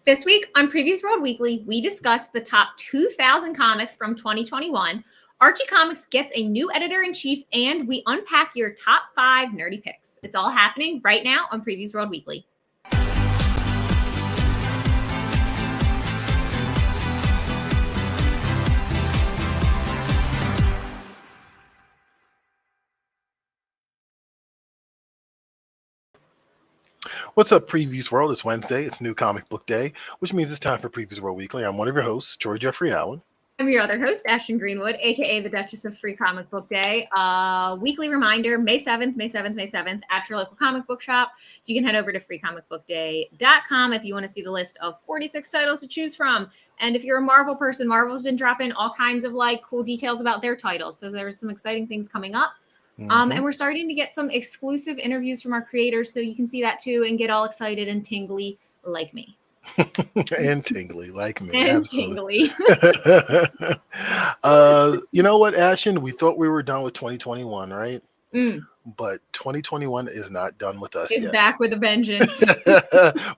This week on Previews World Weekly, we discuss the top 2,000 comics from 2021. Archie Comics gets a new editor-in-chief, and we unpack your top 5 nerdy picks. It's all happening right now on Previews World Weekly. What's up, Previews World? It's Wednesday. It's New Comic Book Day, which means it's time for Previews World Weekly. I'm one of your hosts, Troy Jeffrey Allen. I'm your other host, Ashton Greenwood, aka the Duchess of Free Comic Book Day. Weekly reminder, May 7th at your local comic book shop. You can head over to freecomicbookday.com if you want to see the list of 46 titles to choose from. And if you're a Marvel person, Marvel's been dropping all kinds of cool details about their titles. So there's some exciting things coming up. And we're starting to get some exclusive interviews from our creators, so you can see that too and get all excited and tingly like me. And tingly like me. And absolutely. tingly. You know what, Ashton? We thought we were done with 2021, right? But 2021 is not done with us yet. It's back with a vengeance.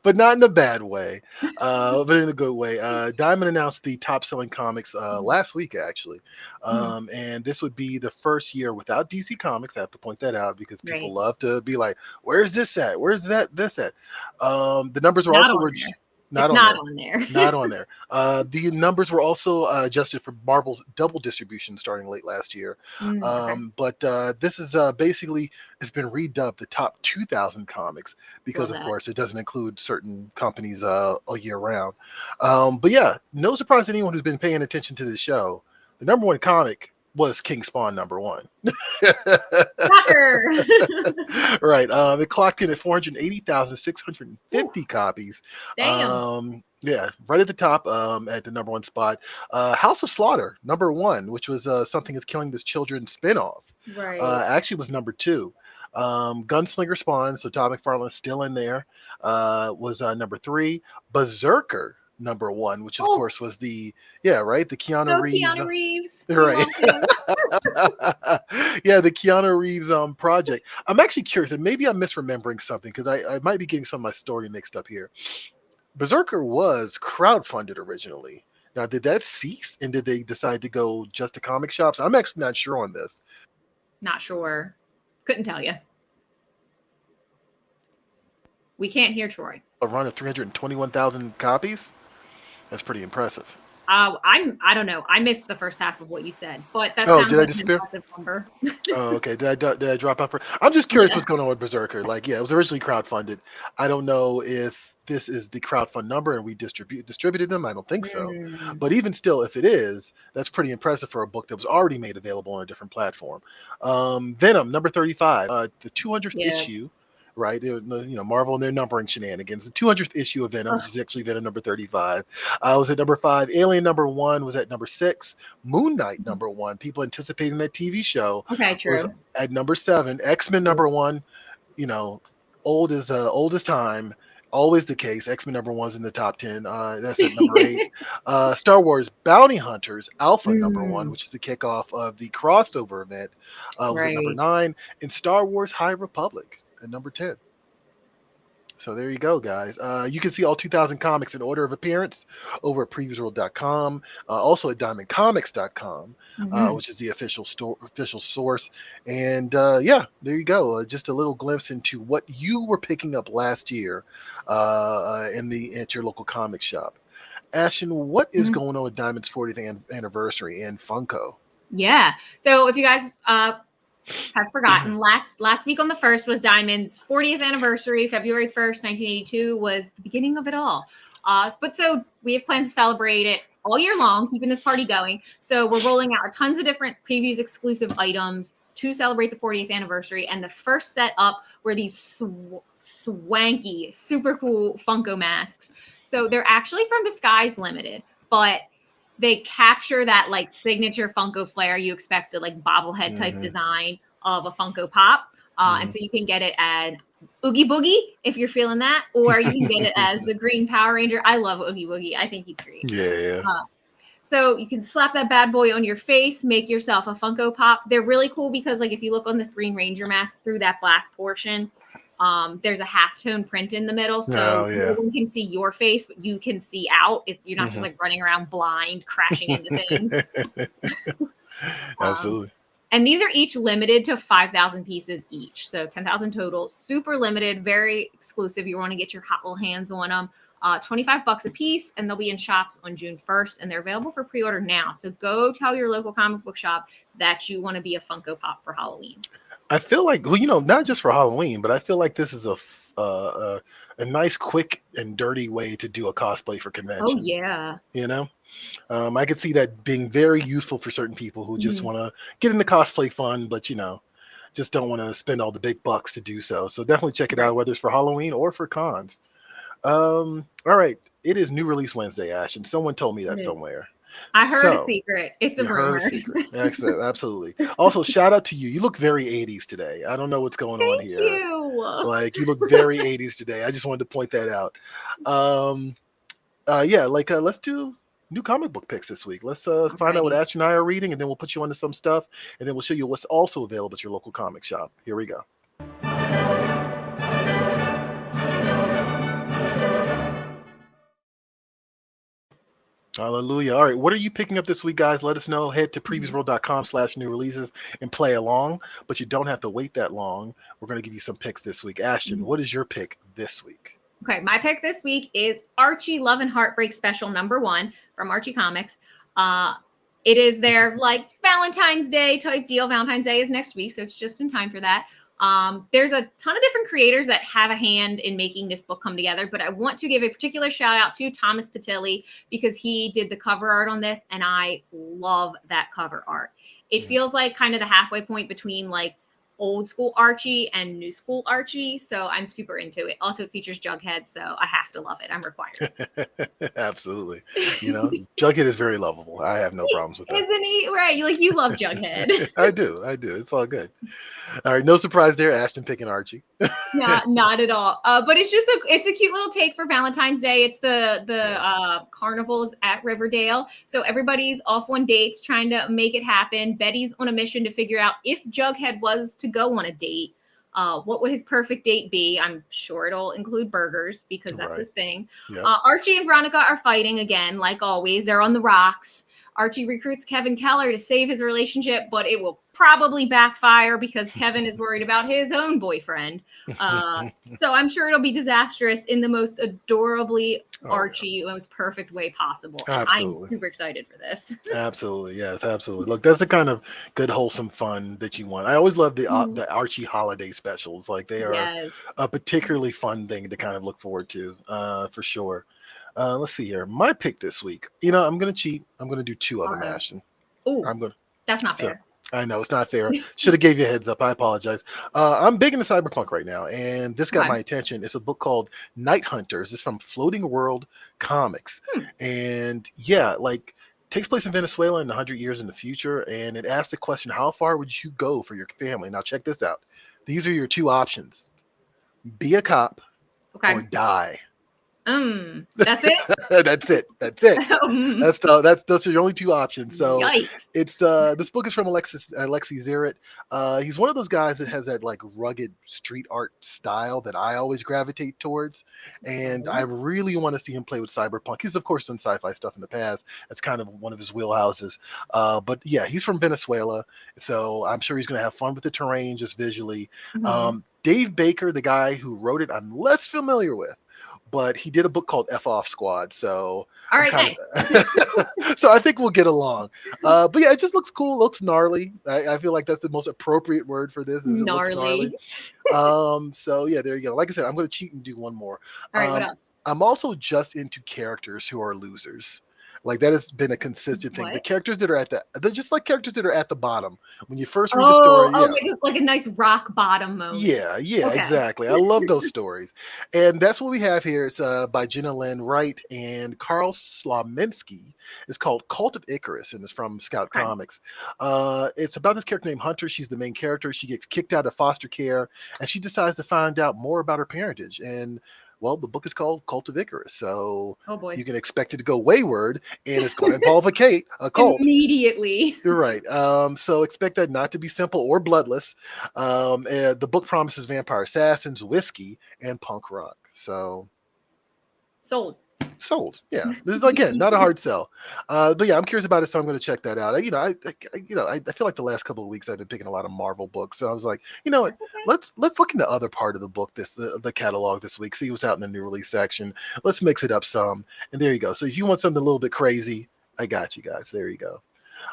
But not in a bad way, but in a good way. Diamond announced the top-selling comics last week, actually. And this would be the first year without DC Comics. I have to point that out because people love to be like, where's this at? Where's this at? The numbers were Not on there. The numbers were also adjusted for Marvel's double distribution starting late last year. But this is basically, it's been redubbed the top 2,000 comics because, of course, it doesn't include certain companies all year round. But yeah, no surprise to anyone who's been paying attention to this show. The number one comic was King Spawn #1. Right. It clocked in at 480,650 copies. Damn. Yeah, right at the top at the number one spot. House of Slaughter, #1, which was Something is Killing This Children spinoff. Right. Actually was #2. Gunslinger Spawn, so Todd McFarlane's still in there, was #3. Berserker, #1, which of course was the Keanu Reeves. Right. Yeah, the Keanu Reeves project. I'm actually curious, and maybe I'm misremembering something because I might be getting some of my story mixed up here. Berserker was crowdfunded originally. Now, did that cease, and did they decide to go just to comic shops? I'm actually not sure on this. Not sure. Couldn't tell you. We can't hear Troy. A run of 321,000 copies? That's pretty impressive. I don't know. I missed the first half of what you said, but that sounds like an impressive number. Oh, okay. Did I drop out? I'm just curious what's going on with Berserker. It was originally crowdfunded. I don't know if this is the crowdfund number and we distributed them. I don't think so. But even still, if it is, that's pretty impressive for a book that was already made available on a different platform. Venom, #35, the 200th issue. Right, Marvel and their numbering shenanigans. The 200th issue of Venom, which is actually Venom #35, was at #5. Alien #1 was at #6. Moon Knight #1. People anticipating that TV show. Okay, true. Was at #7. X-Men #1. Old as time. Always the case. X-Men #1's in the top 10. That's at #8. Star Wars Bounty Hunters Alpha #1, which is the kickoff of the crossover event, was at #9. And Star Wars High Republic at #10. So there you go, guys. You can see all 2,000 comics in order of appearance over at PREVIEWSworld.com, also at DiamondComics.com, which is the official source. And there you go. Just a little glimpse into what you were picking up last year at your local comic shop. Ashton, what is going on with Diamond's 40th anniversary and Funko? Yeah. So if you guys have forgotten, last week on the 1st was Diamond's 40th anniversary. February 1st, 1982 was the beginning of it all. But so we have plans to celebrate it all year long, keeping this party going. So we're rolling out tons of different previews exclusive items to celebrate the 40th anniversary. And the first set up were these swanky, super cool Funko masks. So they're actually from Disguise Limited, but they capture that signature Funko flair you expect, the bobblehead type design of a Funko Pop. And so you can get it at Oogie Boogie if you're feeling that, or you can get it as the Green Power Ranger. I love Oogie Boogie. I think he's great. Yeah. So you can slap that bad boy on your face, make yourself a Funko Pop. They're really cool because if you look on this Green Ranger mask through that black portion, There's a halftone print in the middle, so Oh, no yeah. one can see your face, but you can see out. If you're not just like running around blind, crashing into things. Absolutely. And these are each limited to 5,000 pieces each. So 10,000 total, super limited, very exclusive. You want to get your hot little hands on them. $25 a piece, and they'll be in shops on June 1st, and they're available for pre-order now. So go tell your local comic book shop that you want to be a Funko Pop for Halloween. I feel like, well, not just for Halloween, but I feel like this is a nice, quick, and dirty way to do a cosplay for convention. Oh, yeah. I could see that being very useful for certain people who just want to get into cosplay fun, but just don't want to spend all the big bucks to do so. So definitely check it out, whether it's for Halloween or for cons. All right, it is New Release Wednesday, Ashton. Someone told me that somewhere. I heard a secret. It's a rumor. Heard a secret. Excellent, absolutely. Also, shout out to you. You look very 80s today. I don't know what's going on here. Thank you. Like, you look very 80s today. I just wanted to point that out. Let's do new comic book picks this week. Let's find out what Ashton and I are reading, and then we'll put you onto some stuff, and then we'll show you what's also available at your local comic shop. Here we go. Hallelujah. All right, what are you picking up this week, guys? Let us know. Head to PREVIEWSworld.com/new releases and play along, but you don't have to wait that long. We're going to give you some picks this week. Ashton, what is your pick this week? Okay, my pick this week is Archie Love and Heartbreak Special #1 from Archie Comics. It is their Valentine's Day type deal. Valentine's Day is next week, so it's just in time for that. There's a ton of different creators that have a hand in making this book come together, but I want to give a particular shout out to Thomas Patilli because he did the cover art on this, and I love that cover art. It feels like kind of the halfway point between old school Archie and new school Archie, so I'm super into it. Also, it features Jughead, so I have to love it. I'm required. Absolutely. Jughead is very lovable. I have no problems with that. Isn't he? Right. You love Jughead. I do. It's all good. All right. No surprise there, Ashton picking Archie. Not at all. But it's just it's a cute little take for Valentine's Day. It's the carnivals at Riverdale. So everybody's off on dates trying to make it happen. Betty's on a mission to figure out if Jughead was to go on a date, what would his perfect date be? I'm sure it'll include burgers because that's his thing. Yep. Archie and Veronica are fighting again, like always. They're on the rocks. Archie recruits Kevin Keller to save his relationship, but it will probably backfire because Kevin is worried about his own boyfriend. So I'm sure it'll be disastrous in the most adorably Archie, most perfect way possible. And I'm super excited for this. Absolutely. Yes, absolutely. Look, that's the kind of good, wholesome fun that you want. I always love the Archie holiday specials. They are a particularly fun thing to kind of look forward to, for sure. Let's see here. My pick this week. I'm going to cheat. I'm going to do two of them, Ashton. Oh, that's not fair. I know it's not fair. Should have gave you a heads up. I apologize. I'm big into cyberpunk right now, and this got my attention. It's a book called Night Hunters. It's from Floating World Comics, and takes place in Venezuela in 100 years in the future, and it asks the question: how far would you go for your family? Now, check this out. These are your two options: be a cop or die. That's it. That's it. Those are your only two options. So it's this book is from Alexi Zirit. He's one of those guys that has that rugged street art style that I always gravitate towards, and I really want to see him play with cyberpunk. He's of course done sci-fi stuff in the past. That's kind of one of his wheelhouses. But yeah, he's from Venezuela, so I'm sure he's going to have fun with the terrain just visually. Dave Baker, the guy who wrote it, I'm less familiar with, but he did a book called F Off Squad. So, all right, nice. So I think we'll get along. But yeah, it just looks cool. Looks gnarly. I feel like that's the most appropriate word for this. Is gnarly. So yeah, there you go. Like I said, I'm going to cheat and do one more. All right, what else? I'm also just into characters who are losers. That has been a consistent thing. The characters that are they're just like characters that are at the bottom. When you first read the story. Like a nice rock bottom moment. Yeah, exactly. I love those stories. And that's what we have here. It's by Jenna Lynn Wright and Carl Slomensky. It's called Cult of Icarus, and it's from Scout Comics. It's about this character named Hunter. She's the main character. She gets kicked out of foster care, and she decides to find out more about her parentage. And Well, the book is called Cult of Icarus, so Oh boy. you can expect it to go wayward, and it's going to involve a cult. Immediately. You're right. So expect that not to be simple or bloodless. And the book promises vampire assassins, whiskey, and punk rock. So Sold. sold. Yeah, this is again not a hard sell. But yeah, I'm curious about it, so I'm going to check that out. I feel like the last couple of weeks I've been picking a lot of Marvel books, so I was like, you know what? That's okay. Let's look in the other part of the book, the catalog this week. See what's out in the new release section. Let's mix it up some, and there you go. So if you want something a little bit crazy, I got you guys. There you go.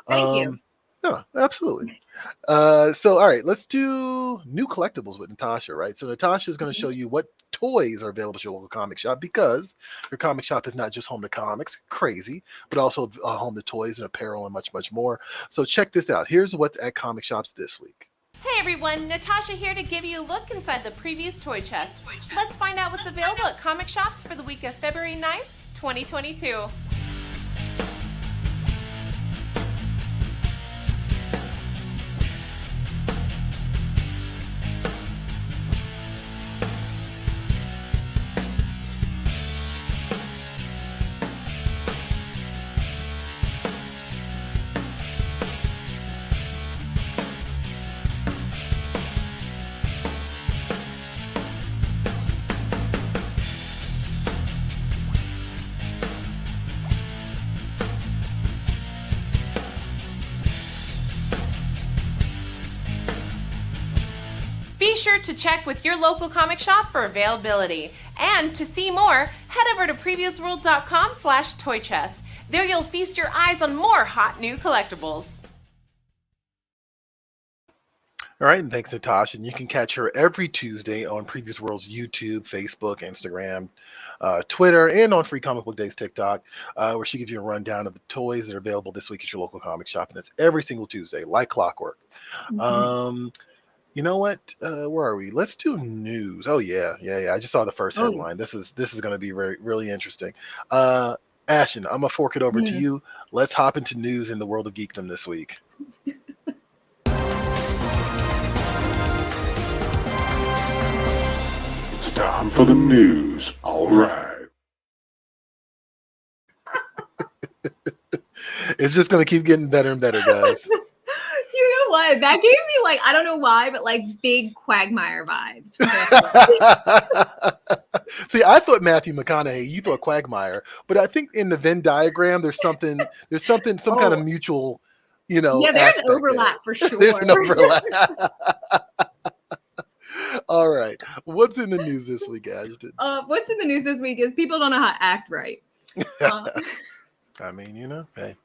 Thank you. No, absolutely. So all right, let's do new collectibles with Natasha, right? So Natasha is going to show you what toys are available at your local comic shop, because your comic shop is not just home to comics, crazy, but also home to toys and apparel and much, much more. So check this out. Here's what's at comic shops this week. Hey everyone, Natasha here to give you a look inside the Previews toy chest. Let's find out what's available at comic shops for the week of February 9th, 2022. Be sure to check with your local comic shop for availability. And to see more, head over to PREVIEWSworld.com/toychest. There you'll feast your eyes on more hot new collectibles. All right, and thanks, Natasha. And you can catch her every Tuesday on Previous World's YouTube, Facebook, Instagram, Twitter, and on Free Comic Book Days TikTok, where she gives you a rundown of the toys that are available this week at your local comic shop. And that's every single Tuesday, like clockwork. You know what? Where are we? Let's do news. Oh yeah. I just saw the first headline. This is going to be really interesting. Ashton, I'm gonna fork it over to you. Let's hop into news in the world of geekdom this week. It's time for the news. All right. It's just going to keep getting better and better, guys. You know what? That gave me, like, I don't know why, but like big Quagmire vibes. See, I thought Matthew McConaughey, you thought Quagmire, but I think in the Venn diagram there's some kind of mutual, Yeah, there's an overlap for sure. There's an overlap. All right. What's in the news this week, Ashton? What's in the news this week is people don't know how to act right. I mean, hey.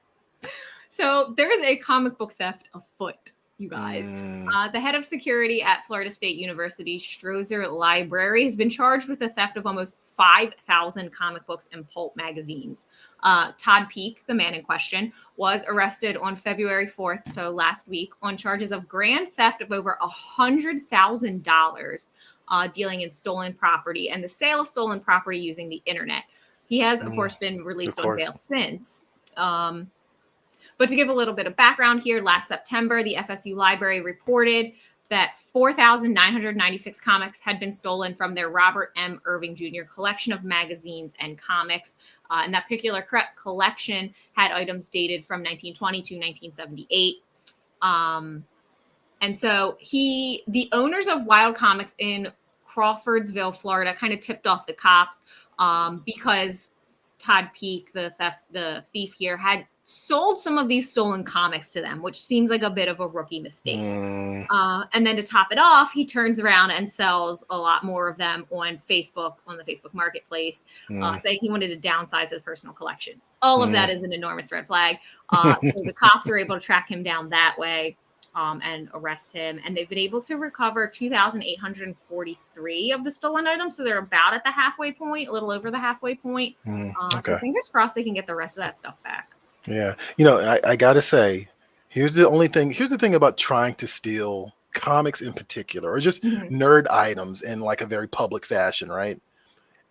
So there is a comic book theft afoot, you guys. The head of security at Florida State University Strozer Library has been charged with the theft of almost 5,000 comic books and pulp magazines. Todd Peak, the man in question, was arrested on February 4th, so last week, on charges of grand theft of over $100,000, dealing in stolen property and the sale of stolen property using the internet. He has, of course, been released on bail since. But to give a little bit of background here, last September, the FSU library reported that 4,996 comics had been stolen from their Robert M. Irving Jr. collection of magazines and comics. And that particular collection had items dated from 1920 to 1978. And so the owners of Wild Comics in Crawfordsville, Florida, kind of tipped off the cops because Todd Peak, the thief here, had sold some of these stolen comics to them, which seems like a bit of a rookie mistake. And then to top it off, he turns around and sells a lot more of them on Facebook, on the Facebook marketplace, saying he wanted to downsize his personal collection. All of that is an enormous red flag. So the cops were able to track him down that way and arrest him. And they've been able to recover 2,843 of the stolen items. So they're about at the halfway point, a little over the halfway point. So fingers crossed they can get the rest of that stuff back. Yeah. I got to say, here's the thing about trying to steal comics in particular, or just nerd items in like a very public fashion, right?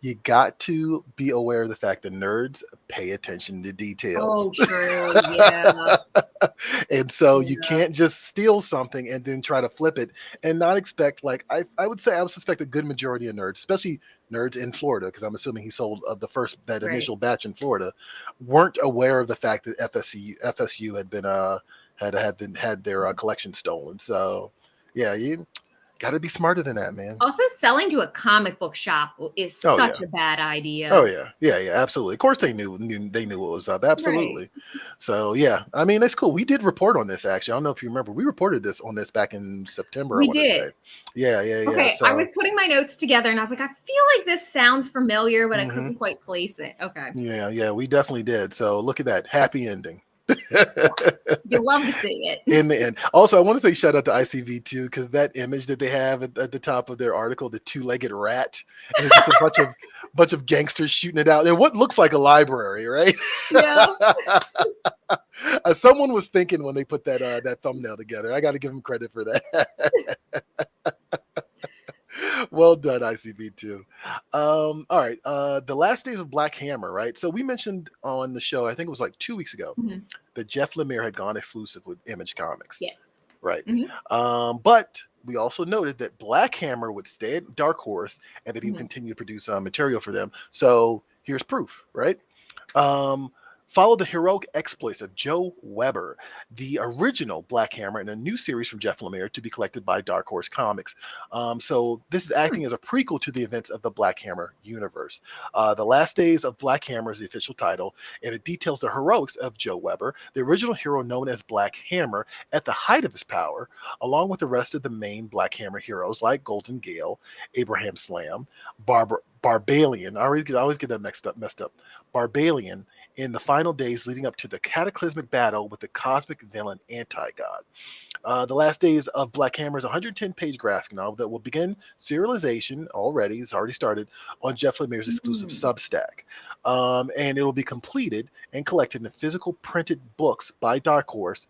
you got to be aware of the fact that nerds pay attention to details. Oh, true. Yeah. And so you Yeah. can't just steal something and then try to flip it and not expect, like, I would say I would suspect a good majority of nerds, especially nerds in Florida, because I'm assuming he sold that Right. initial batch in Florida, weren't aware of the fact that FSU had been had their collection stolen. So yeah, you got to be smarter than that, man. Also, selling to a comic book shop is Oh, such yeah. a bad idea. Oh yeah, absolutely. Of course they knew what was up. Absolutely. So yeah, I mean, that's cool. We did report on this actually. I don't know if you remember. We reported on this back in September. We I want to did. say. Yeah. Okay, So I was putting my notes together and I was like, I feel like this sounds familiar, but I Mhm. couldn't quite place it. Okay. yeah, we definitely did. So look at that happy ending. You love to see it. In the end. Also, I want to say shout out to ICV too, because that image that they have at the top of their article, the two-legged rat, and it's just a bunch of gangsters shooting it out in what looks like a library, right? Yeah. Someone was thinking when they put that thumbnail together. I got to give them credit for that. Well done, ICB2. All right. The last days of Black Hammer, right? So we mentioned on the show, I think it was like 2 weeks ago, Mhm. that Jeff Lemire had gone exclusive with Image Comics. Yes. Right. Mhm. But we also noted that Black Hammer would stay at Dark Horse and that he would Mhm. continue to produce material for them. So here's proof, right? Follow the heroic exploits of Joe Weber, the original Black Hammer, in a new series from Jeff Lemire to be collected by Dark Horse Comics. So this is acting as a prequel to the events of the Black Hammer universe. The Last Days of Black Hammer is the official title, and it details the heroics of Joe Weber, the original hero known as Black Hammer, at the height of his power, along with the rest of the main Black Hammer heroes like Golden Gale, Abraham Slam, Barbalian. I always get that messed up. Barbalian, in the final days leading up to the cataclysmic battle with the cosmic villain Anti-God. The Last Days of Black Hammer is a 110-page graphic novel that will begin serialization already. It's already started on Jeff Lemire's exclusive Substack. And it will be completed and collected in physical printed books by Dark Horse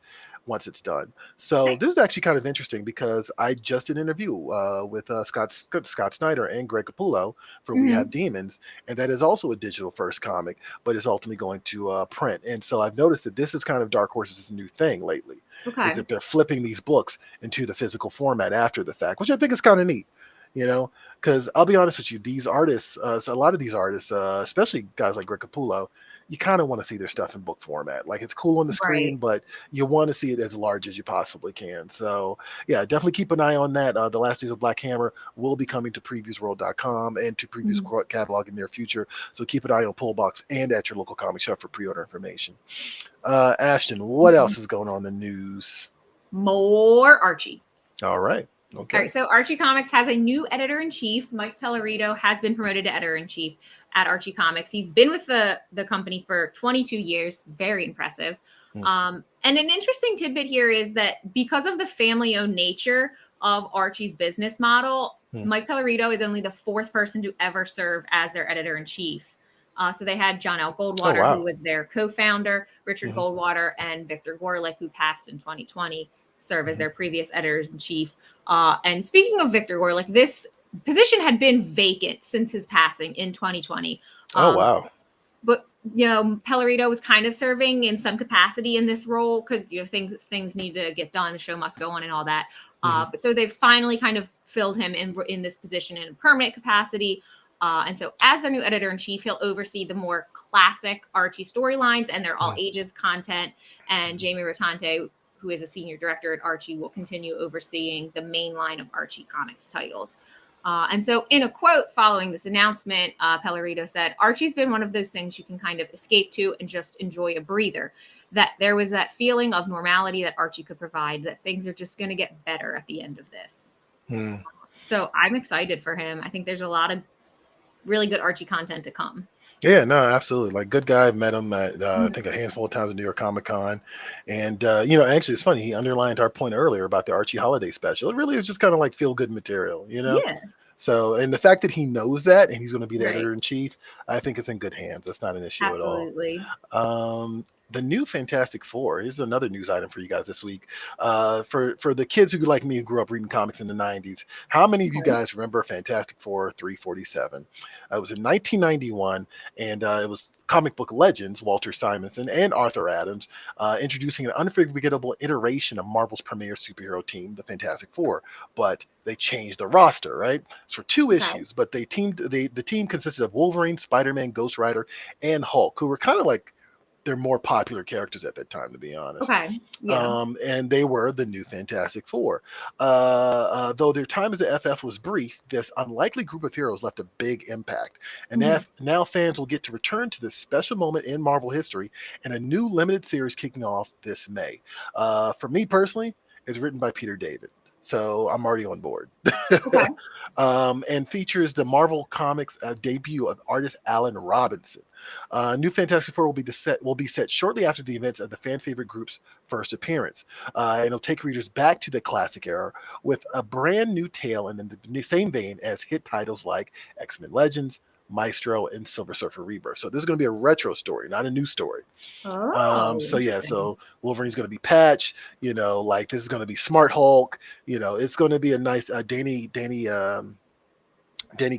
once it's done. So this is actually kind of interesting because I just did an interview with Scott Snyder and Greg Capullo for We Have Demons, and that is also a digital first comic, but is ultimately going to print. And so I've noticed that this is kind of Dark Horse's new thing lately. Okay. Is that they're flipping these books into the physical format after the fact, which I think is kind of neat. Because I'll be honest with you, these artists, a lot of these artists, especially guys like Greg Capullo, you kind of want to see their stuff in book format. Like, it's cool on the screen, but you want to see it as large as you possibly can. So yeah, definitely keep an eye on that. The Last Days of Black Hammer will be coming to PREVIEWSworld.com and to Previews catalog in the near future. So keep an eye on Pullbox and at your local comic shop for pre-order information. Ashton, what else is going on in the news? More Archie. All right. Okay. All right, so Archie Comics has a new editor-in-chief. Mike Pellerito has been promoted to editor-in-chief at Archie Comics. He's been with the company for 22 years. Very impressive. And an interesting tidbit here is that because of the family-owned nature of Archie's business model, Mike Pellerito is only the fourth person to ever serve as their editor-in-chief. So they had John L. Goldwater, who was their co-founder, Richard Goldwater, and Victor Gorlick, who passed in 2020, serve as their previous editors-in-chief. And speaking of Victor Gorlick, this position had been vacant since his passing in 2020. Oh, wow. But, Pellerito was kind of serving in some capacity in this role because, things need to get done. The show must go on and all that. But so they've finally kind of filled him in this position in a permanent capacity. And so as their new editor-in-chief, he'll oversee the more classic Archie storylines and their all ages content. And Jamie Rotante, who is a senior director at Archie, will continue overseeing the main line of Archie Comics titles. And so in a quote following this announcement, Pellerito said, Archie's been one of those things you can kind of escape to and just enjoy a breather. That there was that feeling of normality that Archie could provide, that things are just going to get better at the end of this. So I'm excited for him. I think there's a lot of really good Archie content to come. Yeah, no, absolutely. Like, good guy. I've met him at, I think, a handful of times at New York Comic Con. And, actually, it's funny. He underlined our point earlier about the Archie holiday special. It really is just kind of like feel good material, Yeah. So, and the fact that he knows that and he's going to be the editor in chief, I think it's in good hands. That's not an issue at all. the new Fantastic Four. Here's another news item for you guys this week. For the kids who like me who grew up reading comics in the 90s, how many of you guys remember Fantastic Four 347? It was in 1991, and it was comic book legends Walter Simonson and Arthur Adams introducing an unforgettable iteration of Marvel's premier superhero team, the Fantastic Four. But they changed the roster, right? It's for two issues, but the team consisted of Wolverine, Spider-Man, Ghost Rider, and Hulk, who were kind of like their more popular characters at that time, to be honest. Okay. Yeah. And they were the new Fantastic Four. Though their time as the FF was brief, this unlikely group of heroes left a big impact. And now fans will get to return to this special moment in Marvel history and a new limited series kicking off this May. For me personally, it's written by Peter David. So I'm already on board. Okay. And features the Marvel Comics debut of artist Alan Robinson. New Fantastic Four will be set shortly after the events of the fan favorite group's first appearance. And it'll take readers back to the classic era with a brand new tale and in the same vein as hit titles like X-Men Legends, Maestro, and Silver Surfer Rebirth. So this is going to be a retro story, not a new story. So Wolverine's going to be Patch, like this is going to be Smart Hulk, it's going to be a nice Danny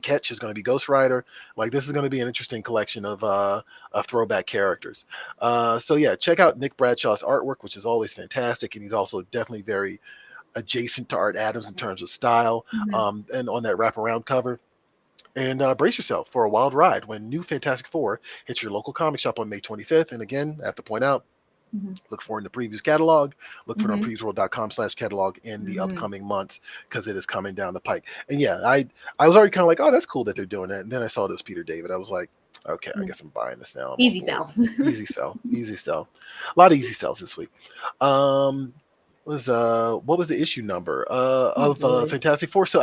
Ketch is going to be Ghost Rider. Like this is going to be an interesting collection of throwback characters. Check out Nick Bradshaw's artwork, which is always fantastic, and he's also definitely very adjacent to Art Adams in terms of style. And on that wraparound cover. And brace yourself for a wild ride when New Fantastic Four hits your local comic shop on May 25th. And again, I have to point out, look for it in the Previews catalog. Look for it on PREVIEWSworld.com/catalog in the upcoming months because it is coming down the pike. And yeah, I was already kind of like, oh, that's cool that they're doing that. And then I saw it was Peter David. I was like, okay, I guess I'm buying this now. Easy sell. Easy sell. Easy sell. A lot of easy sells this week. What was the issue number of Fantastic Four? So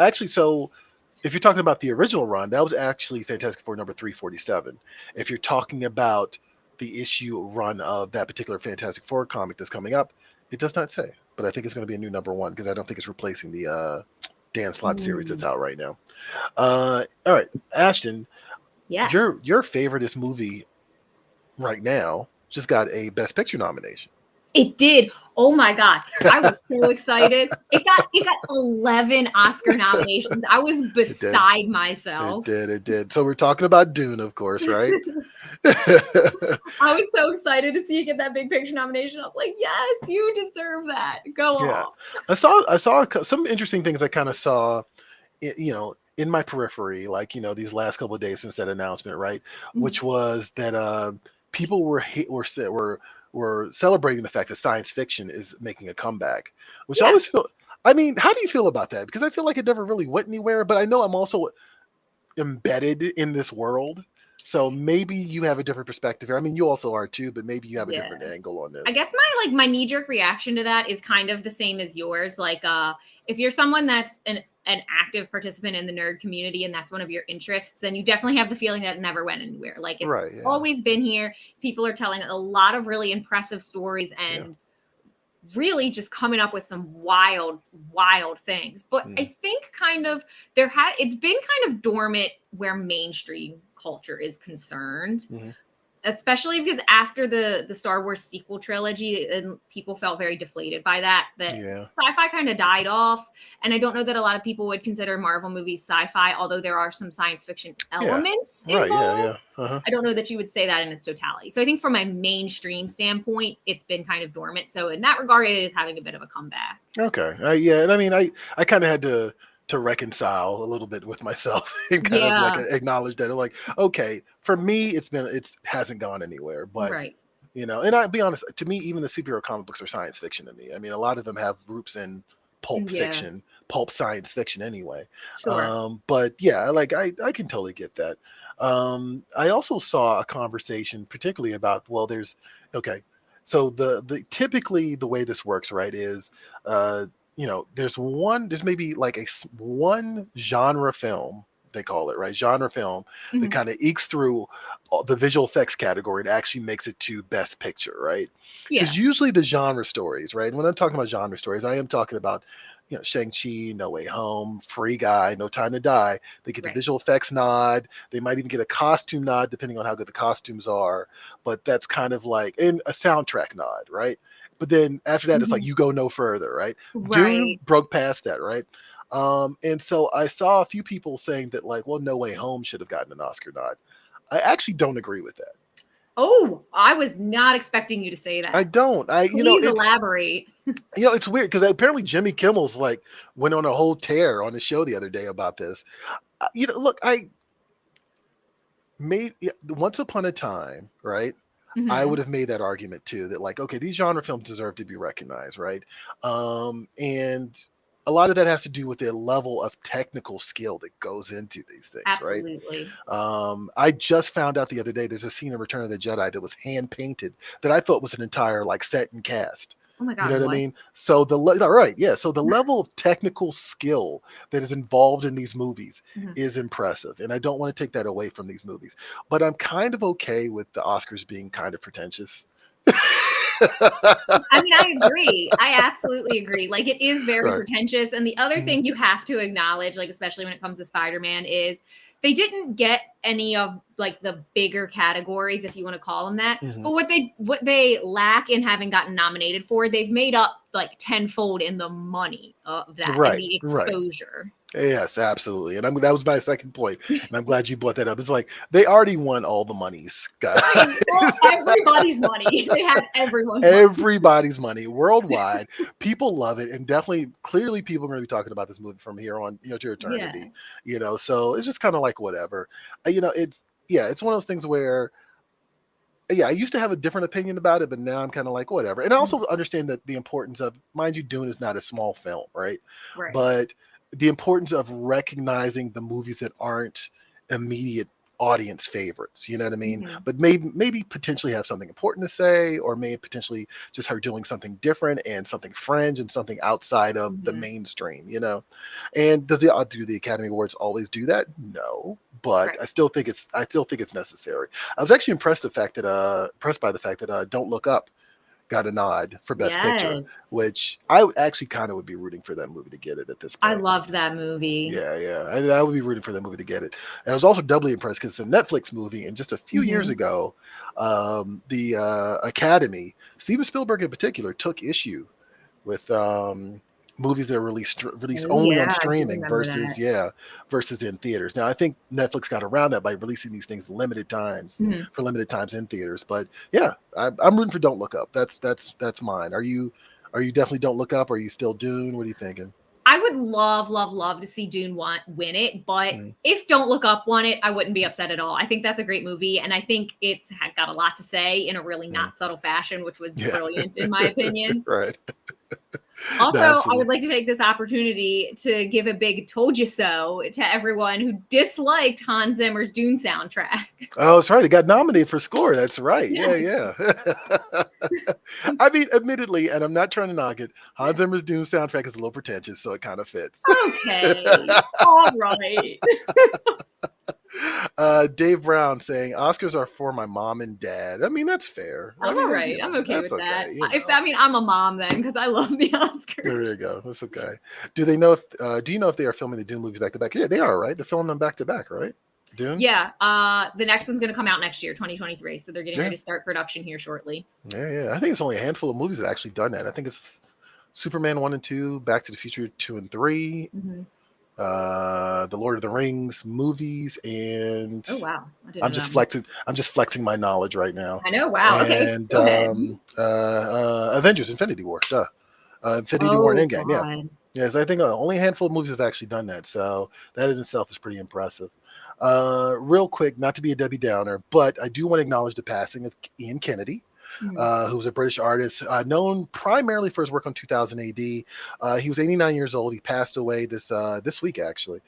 if you're talking about the original run, that was actually Fantastic Four number 347. If you're talking about the issue run of that particular Fantastic Four comic that's coming up, it does not say. But I think it's going to be a new number one because I don't think it's replacing the Dan Slott series that's out right now. All right, Ashton. Yes. Your favoriteest movie right now just got a Best Picture nomination. It did. Oh my God. I was so excited. It got 11 Oscar nominations. I was beside myself. It did. So we're talking about Dune, of course, right? I was so excited to see you get that Big Picture nomination. I was like, yes, you deserve that. Go off. I saw some interesting things I kind of saw, in my periphery, like, these last couple of days since that announcement, right? Which was that people were celebrating the fact that science fiction is making a comeback, which I always feel. I mean, how do you feel about that? Because I feel like it never really went anywhere, but I know I'm also embedded in this world. So maybe you have a different perspective here. I mean, you also are too, but maybe you have a different angle on this. I guess my knee-jerk reaction to that is kind of the same as yours. Like, if you're someone that's an active participant in the nerd community and that's one of your interests, then you definitely have the feeling that it never went anywhere. Like it's always been here. People are telling a lot of really impressive stories and really just coming up with some wild things. But I think kind of it's been kind of dormant where mainstream culture is concerned. Especially because after the Star Wars sequel trilogy, and people felt very deflated by that sci-fi kind of died off. And I don't know that a lot of people would consider Marvel movies sci-fi, although there are some science fiction elements involved. I don't know that you would say that in its totality. So I think from a mainstream standpoint, it's been kind of dormant. So in that regard, it is having a bit of a comeback. Okay. And I mean, I kind of had to reconcile a little bit with myself and kind of like acknowledge that, like, okay, for me, it hasn't gone anywhere, but and I'll be honest, to me, even the superhero comic books are science fiction to me. I mean, a lot of them have roots in pulp fiction, pulp science fiction anyway. But yeah, like I can totally get that. I also saw a conversation particularly about, so the typically the way this works, right, is there's maybe like one genre film, they call it, right? Genre film that kind of ekes through the visual effects category and actually makes it to Best Picture, right? Because usually the genre stories, right? When I'm talking about genre stories, I am talking about Shang-Chi, No Way Home, Free Guy, No Time to Die. They get the Right. visual effects nod. They might even get a costume nod, depending on how good the costumes are. But that's kind of like in a soundtrack nod, right? But then after that, it's like you go no further, right? Dune Right. broke past that, right? And so I saw a few people saying that, like, well, No Way Home should have gotten an Oscar nod. I actually don't agree with that. Oh, I was not expecting you to say that. I don't. Please elaborate. It's weird because apparently Jimmy Kimmel's like went on a whole tear on the show the other day about this. Look, I made once upon a time, right? I Mhm. would have made that argument too, that like, okay, these genre films deserve to be recognized, right? And a lot of that has to do with the level of technical skill that goes into these things, right? Absolutely. I just found out the other day there's a scene in Return of the Jedi that was hand painted that I thought was an entire like set and cast. Oh my You God, know what I what? mean? So all right, yeah. So the level of technical skill that is involved in these movies Mhm. is impressive, and I don't want to take that away from these movies. But I'm kind of okay with the Oscars being kind of pretentious. I mean, I agree. I absolutely agree. Like, it is very Right. pretentious. And the other Mhm. thing you have to acknowledge, like, especially when it comes to Spider-Man, is they didn't get any of like the bigger categories, if you want to call them that. Mhm. But what they lack in having gotten nominated for, they've made up like tenfold in the money of that and Right. the Right. exposure. Yes, absolutely. And that was my second point. And I'm glad you brought that up. It's like they already won all the monies, guys. Right. Well, everybody's money. They had everyone's money. Everybody's money worldwide. People love it. And definitely, clearly, people are going to be talking about this movie from here on, to eternity. So it's just kind of like whatever. It's one of those things where, I used to have a different opinion about it, but now I'm kind of like whatever. And I also understand that the importance of, mind you, Dune is not a small film, right? Right. But the importance of recognizing the movies that aren't immediate audience favorites, you know what I mean? Mhm. But maybe potentially have something important to say, or maybe potentially just her doing something different and something fringe and something outside of the Mhm. mainstream. And do the Academy Awards always do that? No, but Right. I still think it's necessary. I was actually impressed by the fact that Don't Look Up got a nod for Best Picture, Yes. which I actually kind of would be rooting for that movie to get it at this I point. loved that movie. Yeah. I would be rooting for that movie to get it. And I was also doubly impressed because it's a Netflix movie, and just a few years ago, the Academy, Steven Spielberg in particular, took issue with movies that are released Oh, only on yeah, I do streaming remember that. versus in theaters. Now I think Netflix got around that by releasing these things limited times Mhm. in theaters. But yeah, I'm rooting for Don't Look Up. That's mine. Are you definitely Don't Look Up? Or are you still Dune? What are you thinking? I would love, love, love to see Dune win it, but Mm. if Don't Look Up won it, I wouldn't be upset at all. I think that's a great movie, and I think it's got a lot to say in a really not subtle fashion, which was Yeah. brilliant in my opinion. Right. Also, No, I absolutely. would like to take this opportunity to give a big "told you so" to everyone who disliked Hans Zimmer's Dune soundtrack. Oh, that's right. It got nominated for score. That's right. Yeah. Yeah. I mean, admittedly, and I'm not trying to knock it, Hans Zimmer's Dune soundtrack is a little pretentious, so it kind of fits. Okay. All right. Dave Brown saying Oscars are for my mom and dad. I mean, that's fair. I I'm mean, all right. I'm okay that's with that. okay, I'm a mom then because I love the Oscars. There you go. That's okay. Do they know if do you know if they are filming the Dune movies back to back? Yeah, they are, right? They're filming them back to back, right? Dune? Yeah. The next one's going to come out next year, 2023. So they're getting ready to start production here shortly. Yeah. I think it's only a handful of movies that actually done that. I think it's Superman 1 and 2, Back to the Future 2 and 3, the Lord of the Rings movies, and oh wow, I'm just flexing my knowledge right now. I know. Wow. Okay. And Go ahead. Avengers: Infinity War. Infinity War and Endgame. God. Yes, I think only a handful of movies have actually done that. So that in itself is pretty impressive. Real quick, not to be a Debbie Downer, but I do want to acknowledge the passing of Ian Kennedy. Who was a British artist, known primarily for his work on 2000 AD. He was 89 years old. He passed away this week, actually.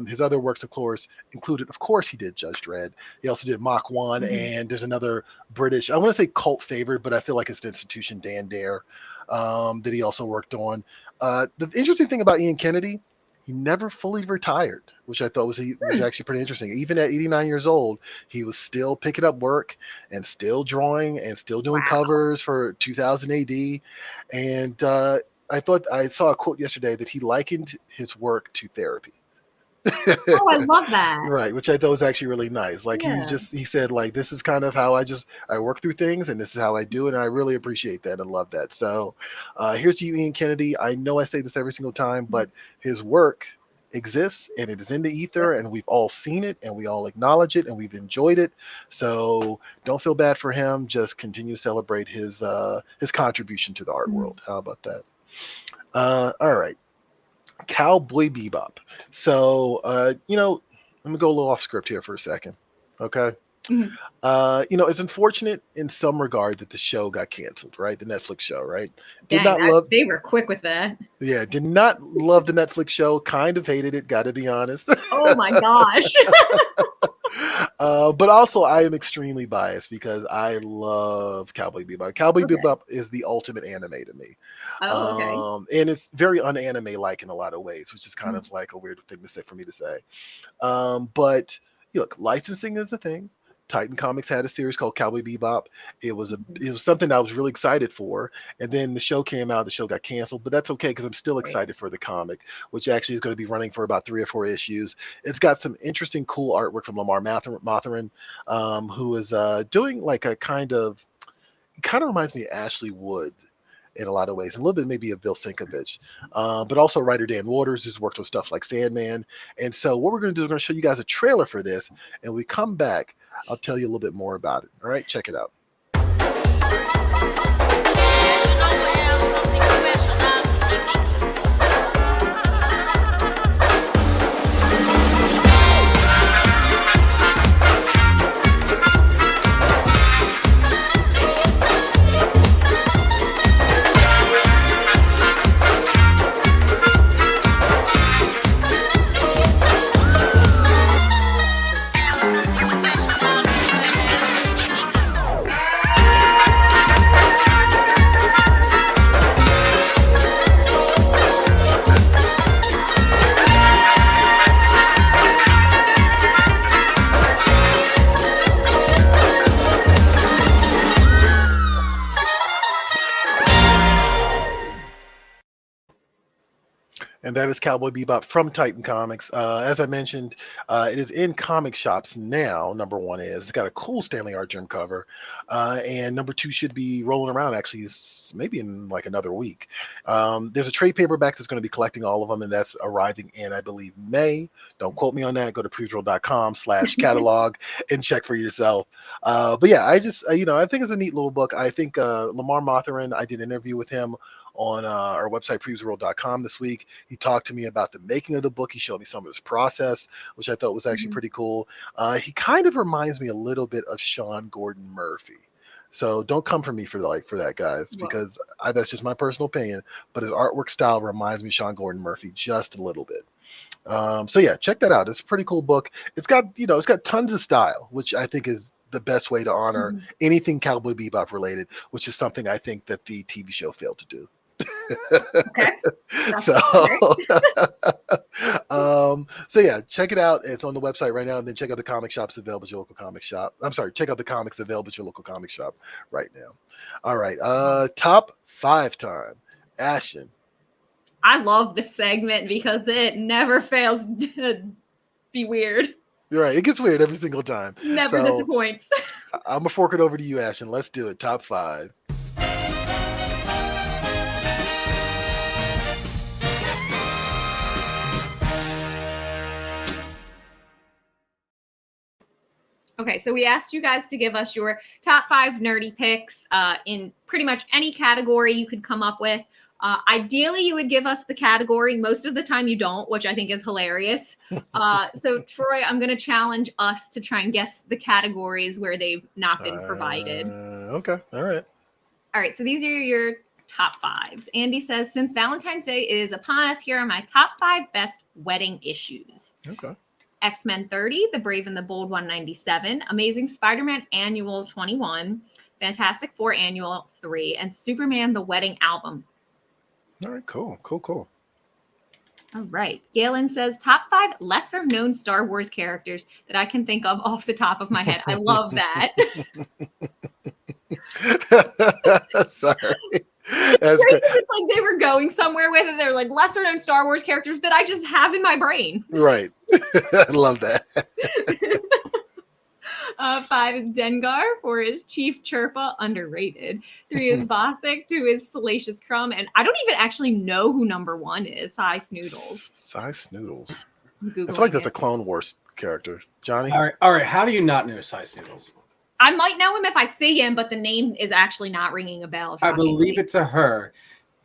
His other works, of course, included, of course, he did Judge Dredd. He also did Mach 1, and there's another British, I want to say cult favorite, but I feel like it's the Institution, Dan Dare, that he also worked on. The interesting thing about Ian Kennedy, he never fully retired, which I thought was actually pretty interesting. Even at 89 years old, he was still picking up work and still drawing and still doing covers for 2000 AD. And I thought I saw a quote yesterday that he likened his work to therapy. Oh, I love that. Right, which I thought was actually really nice. Like Yeah. he said, like, this is kind of how I work through things, and this is how I do it, and I really appreciate that and love that. So here's to you, Ian Kennedy. I know I say this every single time, but his work exists and it is in the ether, and we've all seen it and we all acknowledge it and we've enjoyed it. So don't feel bad for him. Just continue to celebrate his contribution to the art world. How about that? All right. Cowboy Bebop. So, let me go a little off script here for a second. Okay. It's unfortunate in some regard that the show got canceled, right? The Netflix show, right? They were quick with that. Yeah, did not love the Netflix show. Kind of hated it, gotta be honest. Oh my gosh. But also I am extremely biased because I love Cowboy Bebop. Cowboy Bebop is the ultimate anime to me. Oh, okay. And it's very un-anime-like in a lot of ways, which is kind of like a weird thing to say for me to say. But look, licensing is a thing. Titan Comics had a series called Cowboy Bebop. It was something I was really excited for, and then the show came out. The show got canceled, but that's okay because I'm still excited for the comic, which actually is going to be running for about 3 or 4 issues. It's got some interesting, cool artwork from Lamar Mothrin, who is doing like it kind of reminds me of Ashley Wood in a lot of ways, a little bit maybe of Bill Sienkiewicz, but also writer Dan Waters, who's worked on stuff like Sandman. And so what we're going to do is we're going to show you guys a trailer for this, and when we come back, I'll tell you a little bit more about it. All right, check it out. And that is Cowboy Bebop from Titan Comics. As I mentioned, it is in comic shops now. Number one is it's got a cool Stanley Artgerm cover, and number 2 should be rolling around actually maybe in like another week. There's a trade paperback that's going to be collecting all of them, and that's arriving in, I believe, May. Don't quote me on that. Go to PREVIEWSworld.com/catalog and check for yourself. But yeah, I just I think it's a neat little book. I think Lamar Mothrin, I did an interview with him on our website, PREVIEWSworld.com this week. He talked to me about the making of the book. He showed me some of his process, which I thought was actually pretty cool. He kind of reminds me a little bit of Sean Gordon Murphy. So don't come for me for that, guys, because that's just my personal opinion. But his artwork style reminds me of Sean Gordon Murphy just a little bit. So yeah, check that out. It's a pretty cool book. It's got tons of style, which I think is the best way to honor anything Cowboy Bebop related, which is something I think that the TV show failed to do. Okay. So yeah, check it out. It's on the website right now, and then check out the comic shops available at your local comic shop. I'm sorry, check out the comics available at your local comic shop right now. All right, top 5 time. Ashton. I love this segment because it never fails to be weird. You're right, it gets weird every single time. Never disappoints. I'm gonna fork it over to you, Ashton. Let's do it. Top 5. Okay, so we asked you guys to give us your top 5 nerdy picks in pretty much any category you could come up with. Ideally, you would give us the category. Most of the time you don't, which I think is hilarious. So Troy, I'm going to challenge us to try and guess the categories where they've not been provided. Okay, all right. All right, so these are your top 5s. Andy says, since Valentine's Day is upon us, here are my top 5 best wedding issues. Okay. X-Men 30, The Brave and the Bold 197, Amazing Spider-Man Annual 21, Fantastic Four Annual 3, and Superman The Wedding Album. All right, cool. All right. Galen says, top 5 lesser known Star Wars characters that I can think of off the top of my head. I love that. Sorry. That's great. It's like they were going somewhere with it. They're like lesser known Star Wars characters that I just have in my brain. Right. I love that. 5 is Dengar. 4 is Chief Chirpa, underrated. 3 is Bossk. 2 is Salacious Crumb. And I don't even actually know who number 1 is. Cy Snoodles. Cy Snoodles. I Googling feel like that's it. a Clone Wars character. Johnny? All right. How do you not know Cy Snoodles? I might know him if I see him, but the name is actually not ringing a bell. I believe it's a her,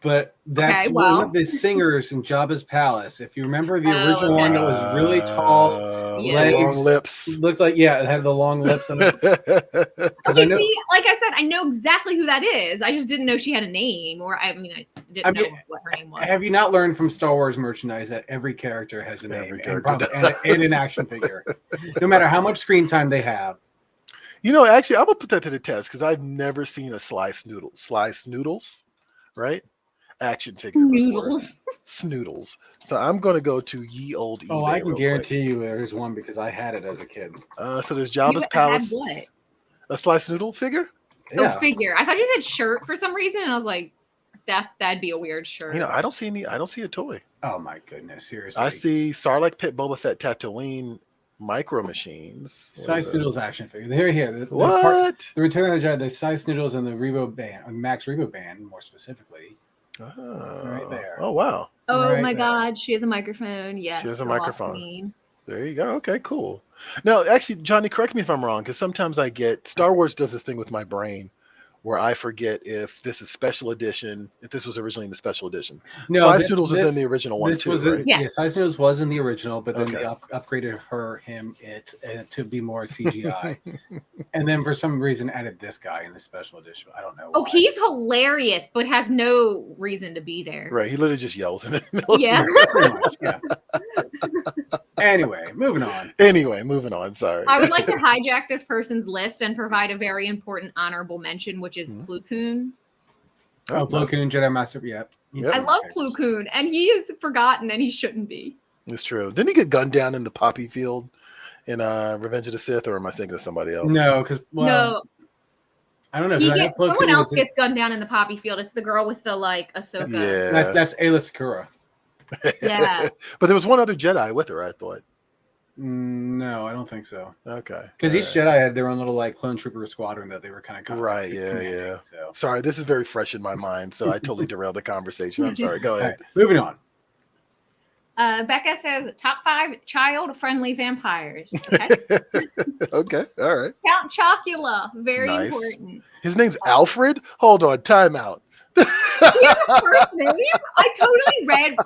but that's one of the singers in Jabba's palace. If you remember the original one that was really tall, legs, long lips. Looked like, it had the long lips on it. Okay, see, like I said, I know exactly who that is. I just didn't know she had a name, or I didn't know what her name was. Have you not learned from Star Wars merchandise that every character has a name and an action figure, no matter how much screen time they have? Actually, I'm gonna put that to the test because I've never seen a Sly Snoodles, right? Action figure. Snoodles. So I'm gonna go to ye old eBay. Oh, I can guarantee you there's one because I had it as a kid. So there's Jabba's palace. A Sly Snoodle figure? Yeah. Oh, figure. I thought you said shirt for some reason, and I was like, that'd be a weird shirt. I don't see a toy. Oh my goodness, seriously. I see Sarlacc Pit, Boba Fett, Tatooine. Micro Machines. Cy Snoodles action figure. They're here. The Return of the Jedi, the Cy Snoodles and the Rebo band, Max Rebo band, more specifically. Right there. Oh wow. Oh right my God, she has a microphone. Yes, she has a microphone. There you go. Okay, cool. Now, actually, Johnny, correct me if I'm wrong, because sometimes I get Star Wars does this thing with my brain where I forget if this is special edition, if this was originally in the special edition. No, Cy Snoodles is in the original one too, right? Yeah, Cy Snoodles was in the original, but then they upgraded it to be more CGI. And then for some reason added this guy in the special edition. I don't know why. Oh, he's hilarious, but has no reason to be there. Right, he literally just yells in it. Yeah. Pretty much, yeah. Anyway, moving on. Sorry. I would like to hijack this person's list and provide a very important honorable mention, which is Plo Koon. Oh, Plo Koon, Jedi Master. Yep. I love Plo Koon, and he is forgotten, and he shouldn't be. It's true. Didn't he get gunned down in the poppy field in Revenge of the Sith, or am I thinking of somebody else? No, because no. I don't know. Someone else gets gunned down in the poppy field. It's the girl with the Ahsoka. Yeah, that's Ayla Secura. Yeah, but there was one other Jedi with her, I thought. No, I don't think so. Okay, because each Jedi had their own little clone trooper squadron that they were kind of right. Yeah. So. Sorry, this is very fresh in my mind, so I totally derailed the conversation. I'm sorry. Go ahead. Right, moving on. Becca says top 5 child-friendly vampires. Okay. Okay. All right. Count Chocula, very important. His name's Alfred. Hold on, time out. He has a first name?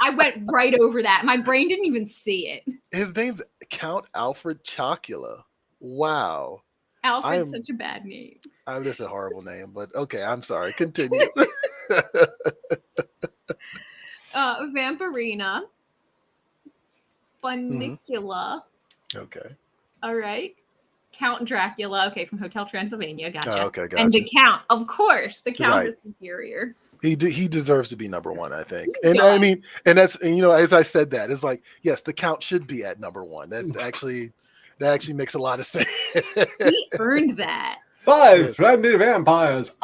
I went right over that. My brain didn't even see it. His name's Count Alfred Chocula. Wow. Alfred's such a bad name. This is a horrible name, but okay, I'm sorry. Continue. Vampirina. Funicula. Okay. All right. Count Dracula. Okay, from Hotel Transylvania. Gotcha. Oh, okay, gotcha. And the Count, of course. The Count is superior. He deserves to be number 1, I think. And I mean, and that's, and as I said that, it's like, yes, the Count should be at number 1. That actually makes a lot of sense. He earned that. 5 friendly vampires.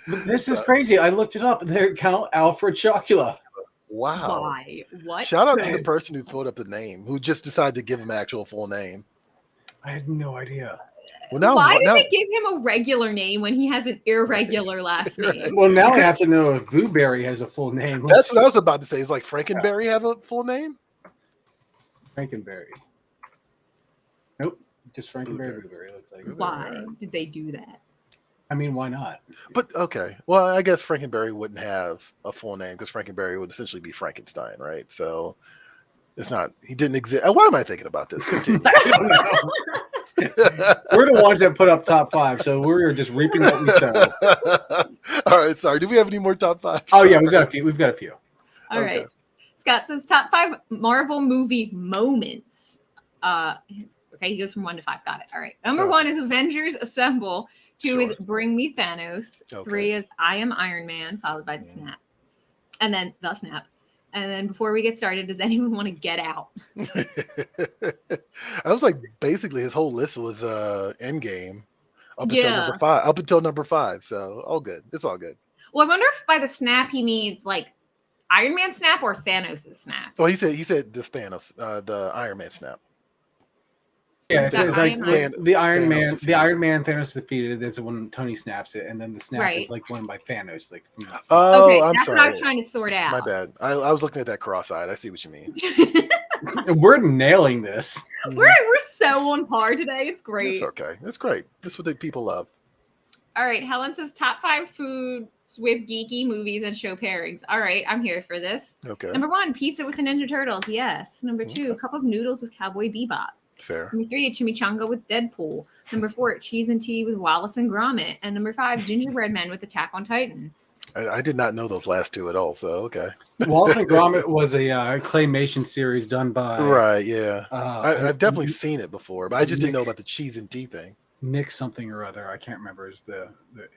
This is crazy. I looked it up. They're Count Alfred Chocula. Wow. Why? What? Shout out to the person who filled up the name, who just decided to give him actual full name. I had no idea. Well, why did they give him a regular name when he has an irregular last name? Well, now I have to know if Blueberry has a full name. That's what I was about to say. Is like Frankenberry have a full name? Frankenberry. Nope. Just Frankenberry Blueberry looks like. Why did they do that? I mean, why not? But okay. Well, I guess Frankenberry wouldn't have a full name because Frankenberry would essentially be Frankenstein, right? So it's not, he didn't exist. Why am I thinking about this? Continue. I don't know. We're the ones that put up top 5, so we're just reaping what we sow. All right, sorry. Do we have any more top 5? Oh yeah, we've got a few. All right. Scott says top 5 Marvel movie moments. Okay, he goes from 1 to 5. Got it. All right. Number 1 is Avengers Assemble. 2 is Bring Me Thanos. 3 is I Am Iron Man, followed by the snap. And then the snap. And then before we get started, does anyone want to get out? I was like, basically his whole list was Endgame. up until number 5. Up until number 5. So all good. It's all good. Well, I wonder if by the snap he means like Iron Man snap or Thanos' snap. Well, he said this Thanos, the Iron Man snap. Yeah, it's like the Iron Man, defeated. the Iron Man Thanos defeated. That's when Tony snaps it, and then the snap is like won by Thanos. Like, oh, okay, I'm that's sorry. what I was trying to sort out. My bad. I was looking at that cross-eyed. I see what you mean. we're nailing this. we're so on par today. It's great. It's okay. It's great. This is what the people love. All right, Helen says top 5 foods with geeky movies and show pairings. All right, I'm here for this. Okay. Number 1, pizza with the Ninja Turtles. Yes. Number 2, cup of noodles with Cowboy Bebop. Fair. Number 3, a chimichanga with Deadpool. Number 4, cheese and tea with Wallace and Gromit. And number 5, gingerbread men with Attack on Titan. I did not know those last 2 at all. So okay. Wallace and Gromit was a claymation series done by Right. Yeah. I've definitely seen it before, but I just didn't know about the cheese and tea thing. Nick something or other. I can't remember is the